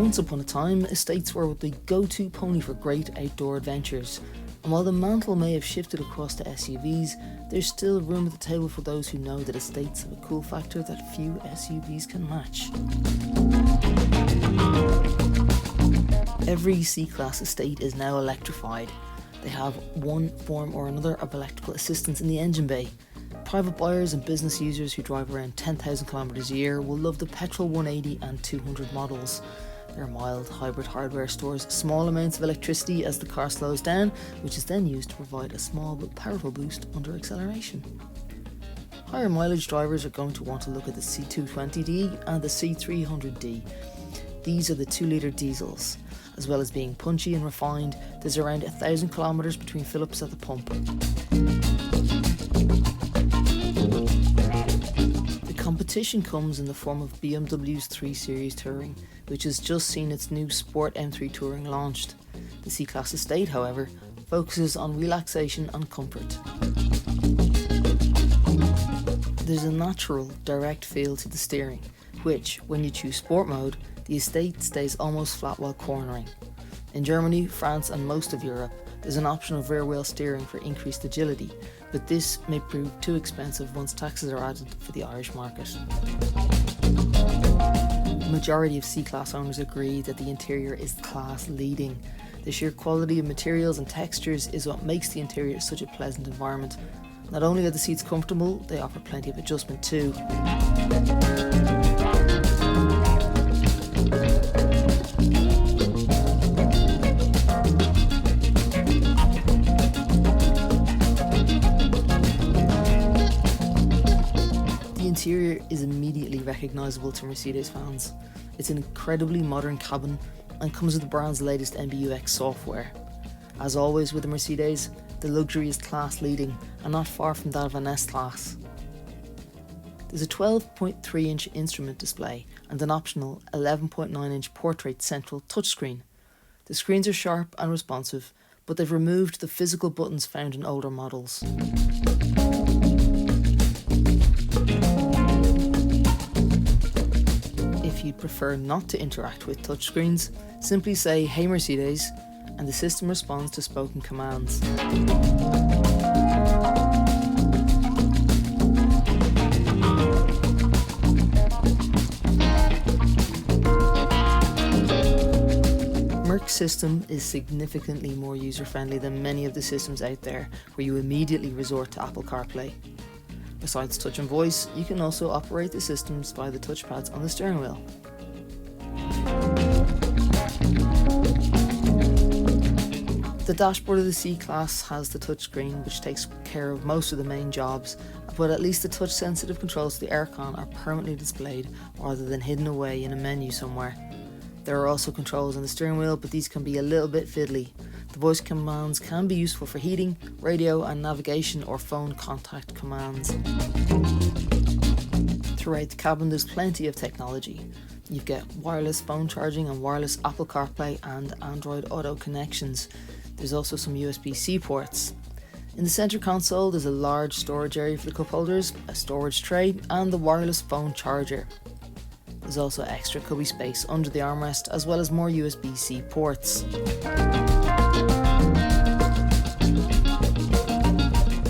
Once upon a time, estates were the go-to pony for great outdoor adventures, and while the mantle may have shifted across to SUVs, there's still room at the table for those who know that estates have a cool factor that few SUVs can match. Every C-Class estate is now electrified. They have one form or another of electrical assistance in the engine bay. Private buyers and business users who drive around 10,000 kilometres a year will love the petrol 180 and 200 models. Their mild hybrid hardware stores small amounts of electricity as the car slows down, which is then used to provide a small but powerful boost under acceleration. Higher mileage drivers are going to want to look at the C220D and the C300D. These are the 2-litre diesels. As well as being punchy and refined, there's around 1,000 kilometres between fill-ups at the pump. The competition comes in the form of BMW's 3 Series Touring, which has just seen its new Sport M3 Touring launched. The C-Class estate, however, focuses on relaxation and comfort. There's a natural, direct feel to the steering, which, when you choose Sport mode, the estate stays almost flat while cornering. In Germany, France and most of Europe, there's an option of rear-wheel steering for increased agility, but this may prove too expensive once taxes are added for the Irish market. The majority of C-Class owners agree that the interior is class-leading. The sheer quality of materials and textures is what makes the interior such a pleasant environment. Not only are the seats comfortable, they offer plenty of adjustment too. The interior is immediately recognisable to Mercedes fans. It's an incredibly modern cabin and comes with the brand's latest MBUX software. As always with the Mercedes, the luxury is class leading and not far from that of an S-Class. There's a 12.3-inch instrument display and an optional 11.9-inch portrait central touchscreen. The screens are sharp and responsive, but they've removed the physical buttons found in older models. If you prefer not to interact with touchscreens, simply say "Hey Mercedes" and the system responds to spoken commands. Merc's system is significantly more user-friendly than many of the systems out there where you immediately resort to Apple CarPlay. Besides touch and voice, you can also operate the systems via the touchpads on the steering wheel. The dashboard of the C-Class has the touchscreen, which takes care of most of the main jobs, but at least the touch-sensitive controls to the aircon are permanently displayed rather than hidden away in a menu somewhere. There are also controls on the steering wheel, but these can be a little bit fiddly. The voice commands can be useful for heating, radio and navigation or phone contact commands. Throughout the cabin there's plenty of technology. You get wireless phone charging and wireless Apple CarPlay and Android Auto connections. There's also some USB-C ports. In the centre console there's a large storage area for the cup holders, a storage tray and the wireless phone charger. There's also extra cubby space under the armrest as well as more USB-C ports.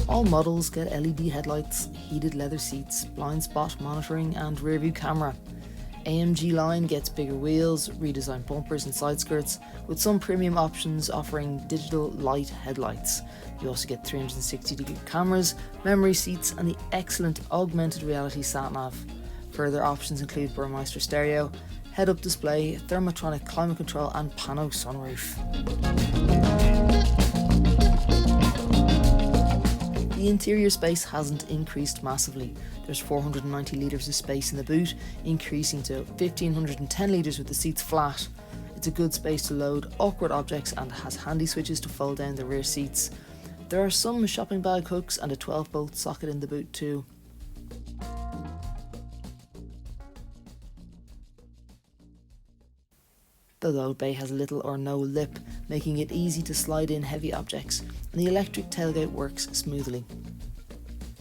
All models get LED headlights, heated leather seats, blind spot monitoring and rear view camera. AMG line gets bigger wheels, redesigned bumpers and side skirts, with some premium options offering digital light headlights. You also get 360-degree cameras, memory seats and the excellent augmented reality sat-nav. Further options include Burmeister stereo, head-up display, thermotronic climate control and pano sunroof. The interior space hasn't increased massively. There's 490 litres of space in the boot, increasing to 1510 litres with the seats flat. It's a good space to load awkward objects and has handy switches to fold down the rear seats. There are some shopping bag hooks and a 12-bolt socket in the boot too. The load bay has little or no lip, making it easy to slide in heavy objects, and the electric tailgate works smoothly.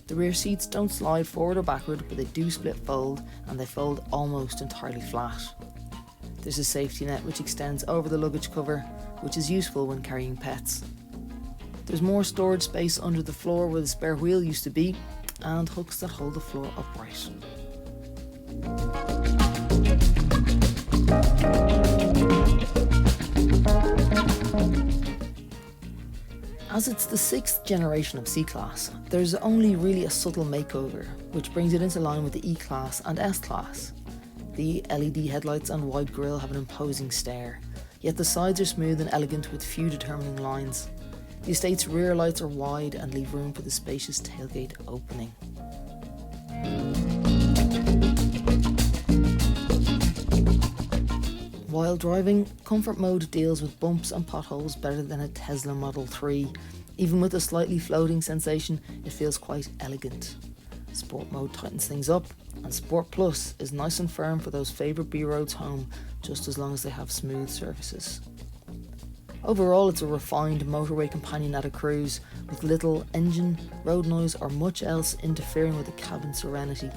The rear seats don't slide forward or backward, but they do split fold, and they fold almost entirely flat. There's a safety net which extends over the luggage cover, which is useful when carrying pets. There's more storage space under the floor where the spare wheel used to be, and hooks that hold the floor upright. As it's the 6th generation of C-Class, there's only really a subtle makeover, which brings it into line with the E-Class and S-Class. The LED headlights and wide grille have an imposing stare, yet the sides are smooth and elegant with few determining lines. The estate's rear lights are wide and leave room for the spacious tailgate opening. While driving, Comfort Mode deals with bumps and potholes better than a Tesla Model 3. Even with a slightly floating sensation, it feels quite elegant. Sport Mode tightens things up, and Sport Plus is nice and firm for those favourite B-roads home, just as long as they have smooth surfaces. Overall, it's a refined motorway companion at a cruise, with little engine, road noise or much else interfering with the cabin's serenity.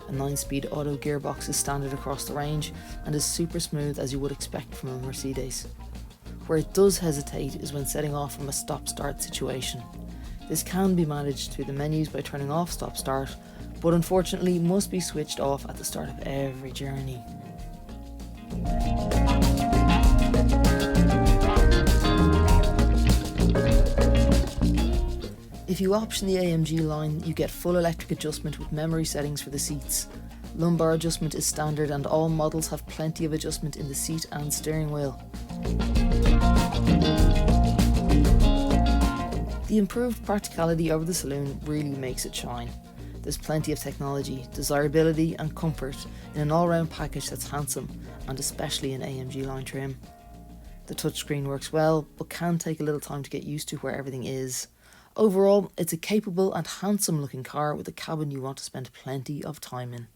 A 9-speed auto gearbox is standard across the range and is super smooth as you would expect from a Mercedes. Where it does hesitate is when setting off from a stop-start situation. This can be managed through the menus by turning off stop-start, but unfortunately must be switched off at the start of every journey. If you option the AMG line, you get full electric adjustment with memory settings for the seats. Lumbar adjustment is standard and all models have plenty of adjustment in the seat and steering wheel. The improved practicality over the saloon really makes it shine. There's plenty of technology, desirability and comfort in an all-round package that's handsome, and especially in AMG line trim. The touchscreen works well, but can take a little time to get used to where everything is. Overall, it's a capable and handsome looking car with a cabin you want to spend plenty of time in.